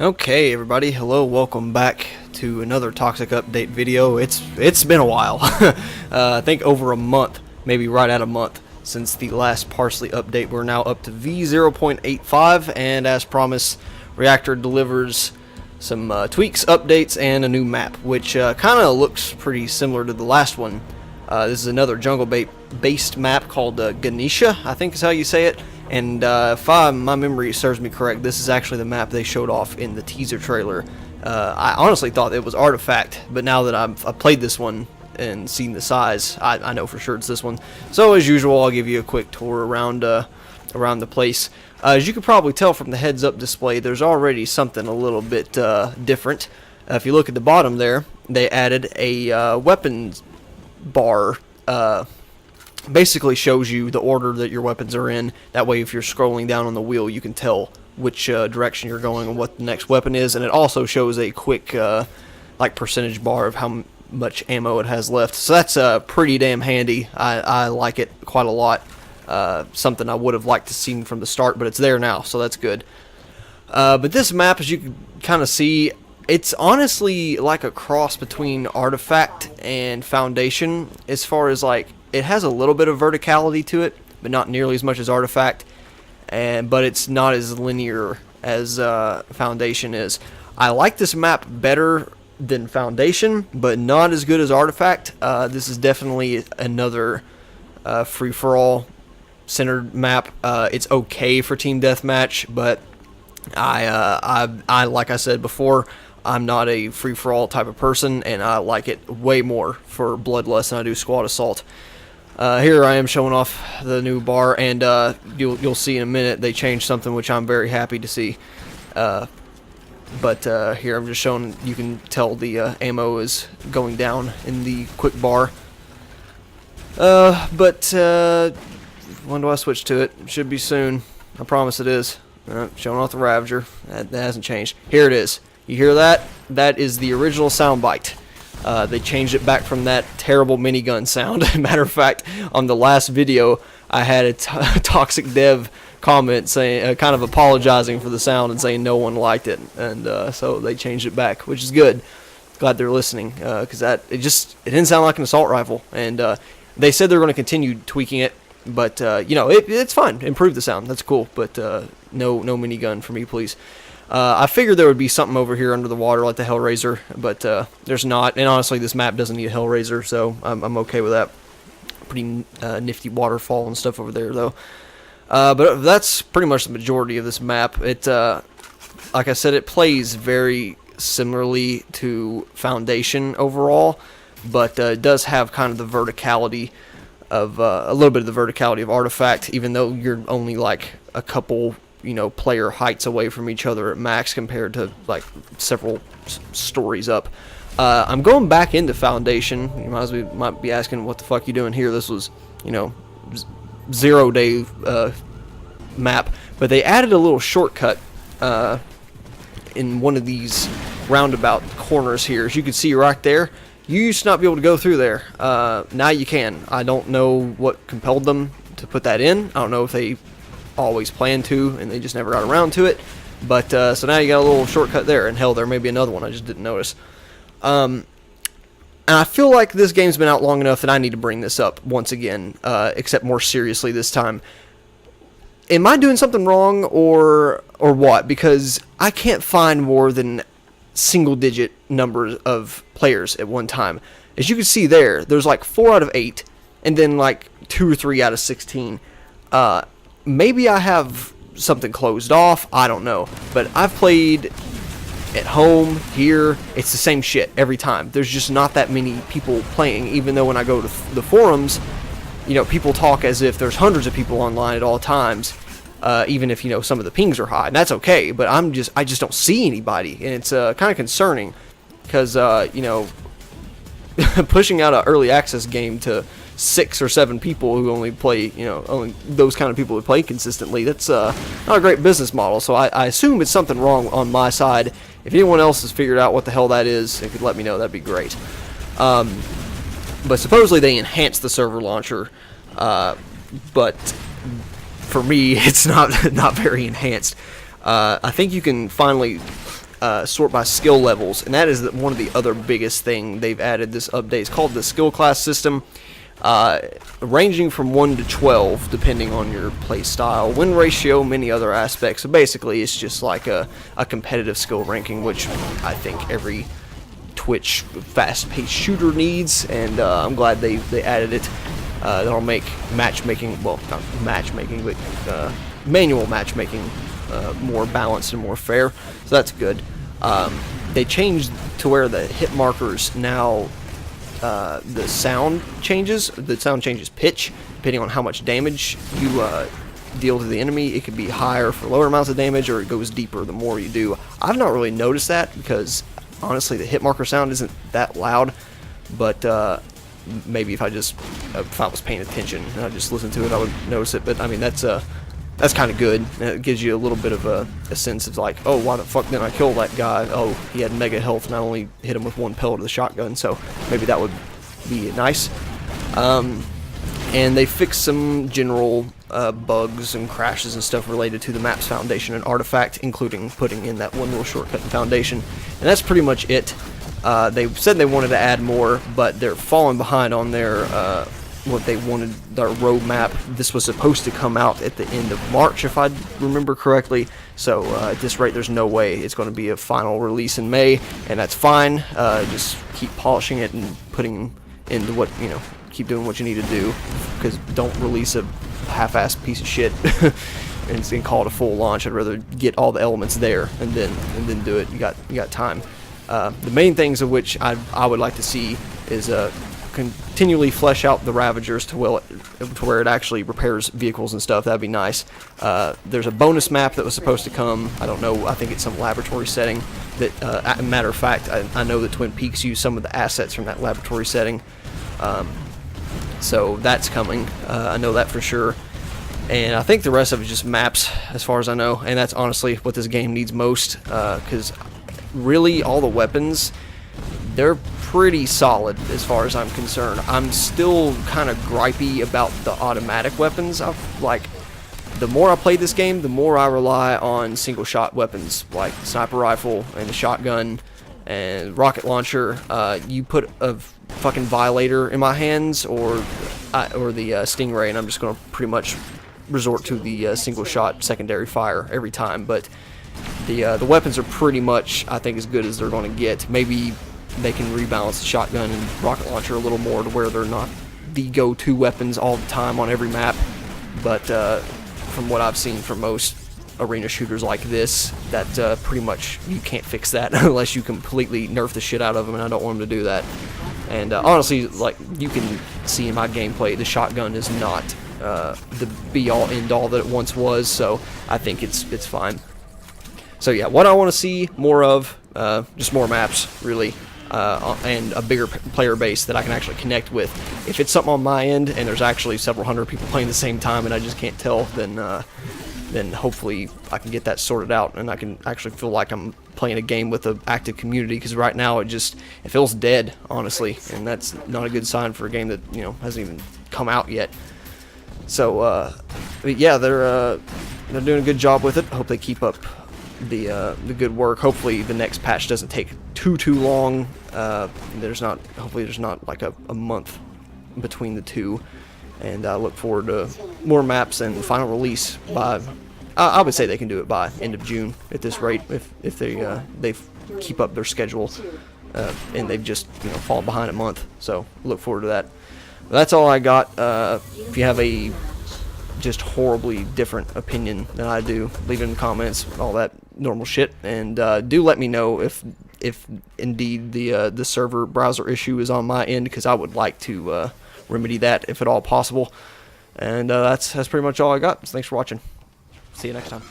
Okay, everybody, hello, welcome back to another Toxikk update video. It's been a while. I think over a month, maybe right at a month, since the last Parsley update. We're now up to V0.85, and as promised, Reactor delivers some tweaks, updates, and a new map, which kind of looks pretty similar to the last one. This is another jungle-based map called Ganesha, I think is how you say it. And if my memory serves me correct, this is actually the map they showed off in the teaser trailer. I honestly thought it was Artifact, but now that I've played this one and seen the size, I know for sure it's this one. So as usual, I'll give you a quick tour around the place. As you can probably tell from the heads-up display, there's already something a little bit different. If you look at the bottom there, they added a weapons bar. Basically shows you the order that your weapons are in. That way if you're scrolling down on the wheel, you can tell which direction you're going and what the next weapon is. And it also shows a quick like percentage bar of how much ammo it has left. So that's pretty damn handy. I like it quite a lot. Something I would have liked to see from the start, but it's there now, so that's good. But this map, as you can kind of see, it's honestly like a cross between Artifact and Foundation, as far as like it has a little bit of verticality to it, but not nearly as much as Artifact, but it's not as linear as Foundation is. I like this map better than Foundation, but not as good as Artifact. This is definitely another free-for-all centered map. It's okay for team deathmatch, but I like I said before, I'm not a free-for-all type of person, and I like it way more for Bloodlust than I do Squad Assault. Here I am showing off the new bar, and you'll see in a minute they changed something which I'm very happy to see. But here I'm just showing, you can tell the ammo is going down in the quick bar. But when do I switch to it? It should be soon. I promise it is. Showing off the Ravager. That hasn't changed. Here it is. You hear that? That is the original soundbite. They changed it back from that terrible minigun sound. Matter of fact, on the last video, I had a Toxikk dev comment saying, kind of apologizing for the sound and saying no one liked it, and so they changed it back, which is good. Glad they're listening, because it didn't sound like an assault rifle, and they said they're going to continue tweaking it, but you know, it's fine. Improve the sound. That's cool, but no minigun for me, please. I figured there would be something over here under the water like the Hellraiser, but there's not. And honestly, this map doesn't need a Hellraiser, so I'm okay with that. Pretty nifty waterfall and stuff over there, though. But that's pretty much the majority of this map. It, like I said, it plays very similarly to Foundation overall, but it does have kind of the verticality of a little bit of the verticality of Artifact, even though you're only like a couple, you know, player heights away from each other at max compared to like several stories up. I'm going back into Foundation. You might be asking, what the fuck you doing here? This was, you know, 0-day map, but they added a little shortcut in one of these roundabout corners here. As you can see right there, you used to not be able to go through there. Now you can. I don't know what compelled them to put that in. I don't know if they always planned to and they just never got around to it, but so now you got a little shortcut there, and hell, there may be another one I just didn't notice. And I feel like this game's been out long enough that I need to bring this up once again, except more seriously this time. Am I doing something wrong, or what? Because I can't find more than single-digit numbers of players at one time. As you can see there's like 4 out of 8, and then like 2 or 3 out of 16. Maybe I have something closed off, I don't know, but I've played at home, here, it's the same shit every time. There's just not that many people playing, even though when I go to the forums, you know, people talk as if there's hundreds of people online at all times, even if, you know, some of the pings are high, and that's okay, but I just don't see anybody, and it's kind of concerning, because, you know, pushing out an early access game to 6 or 7 people who only play, you know, only those kind of people who play consistently, that's not a great business model. So I assume it's something wrong on my side. If anyone else has figured out what the hell that is, and could let me know, that'd be great. But supposedly they enhanced the server launcher, but for me, it's not very enhanced. I think you can finally sort by skill levels, and that is one of the other biggest thing they've added this update. It's called the skill class system, ranging from 1 to 12 depending on your play style, win ratio, many other aspects. So basically it's just like a competitive skill ranking, which I think every Twitch fast-paced shooter needs, and I'm glad they added it. That'll make matchmaking, well, not matchmaking, but manual matchmaking more balanced and more fair, so that's good. They changed to where the hit markers now, the sound changes pitch depending on how much damage you deal to the enemy. It could be higher for lower amounts of damage, or it goes deeper the more you do. I've not really noticed that because honestly the hit marker sound isn't that loud, but maybe if I was paying attention and I just listened to it, I would notice it. But I mean, that's kind of good. It gives you a little bit of a sense of like, oh, why the fuck didn't I kill that guy? Oh, he had mega health and I only hit him with one pellet of the shotgun, so maybe that would be nice. And they fixed some general bugs and crashes and stuff related to the map's foundation and artifact, including putting in that one little shortcut in foundation. And that's pretty much it. They said they wanted to add more, but they're falling behind on their what they wanted, their roadmap. This was supposed to come out at the end of March, if I remember correctly. So at this rate, there's no way it's going to be a final release in May, and that's fine. Just keep polishing it and putting into what, you know, keep doing what you need to do, because don't release a half-assed piece of shit and call it a full launch. I'd rather get all the elements there and then do it. You got time. The main things of which I would like to see is continually flesh out the Ravagers to where it actually repairs vehicles and stuff. That'd be nice. There's a bonus map that was supposed to come. I don't know. I think it's some laboratory setting. That, matter of fact, I know that Twin Peaks used some of the assets from that laboratory setting. So that's coming. I know that for sure. And I think the rest of it is just maps, as far as I know. And that's honestly what this game needs most, because really all the weapons, they're pretty solid as far as I'm concerned. I'm still kind of gripey about the automatic weapons. The more I play this game, the more I rely on single shot weapons like the sniper rifle and the shotgun and rocket launcher. You put a fucking Violator in my hands or the Stingray, and I'm just going to pretty much resort to the single shot secondary fire every time. But the weapons are pretty much, I think, as good as they're going to get. Maybe they can rebalance the shotgun and rocket launcher a little more to where they're not the go-to weapons all the time on every map. But from what I've seen from most arena shooters like this, that pretty much you can't fix that unless you completely nerf the shit out of them, and I don't want them to do that. And honestly, like you can see in my gameplay, the shotgun is not the be-all end-all that it once was, so I think it's fine. So yeah, what I want to see more of, just more maps, really, and a bigger player base that I can actually connect with. If it's something on my end and there's actually several hundred people playing at the same time and I just can't tell, then hopefully I can get that sorted out and I can actually feel like I'm playing a game with an active community, because right now it feels dead, honestly, and that's not a good sign for a game that, you know, hasn't even come out yet. So yeah, they're doing a good job with it. I hope they keep up the good work. Hopefully the next patch doesn't take too long. Hopefully there's not like a month between the two, and I look forward to more maps and the final release by, I would say they can do it by end of June at this rate, if they keep up their schedule, and they've just, you know, fallen behind a month. So look forward to that. But that's all I got. If you have a just horribly different opinion than I do, leave it in the comments, all that normal shit, and do let me know if indeed the server browser issue is on my end, because I would like to remedy that if at all possible. And that's pretty much all I got. So thanks for watching. See you next time.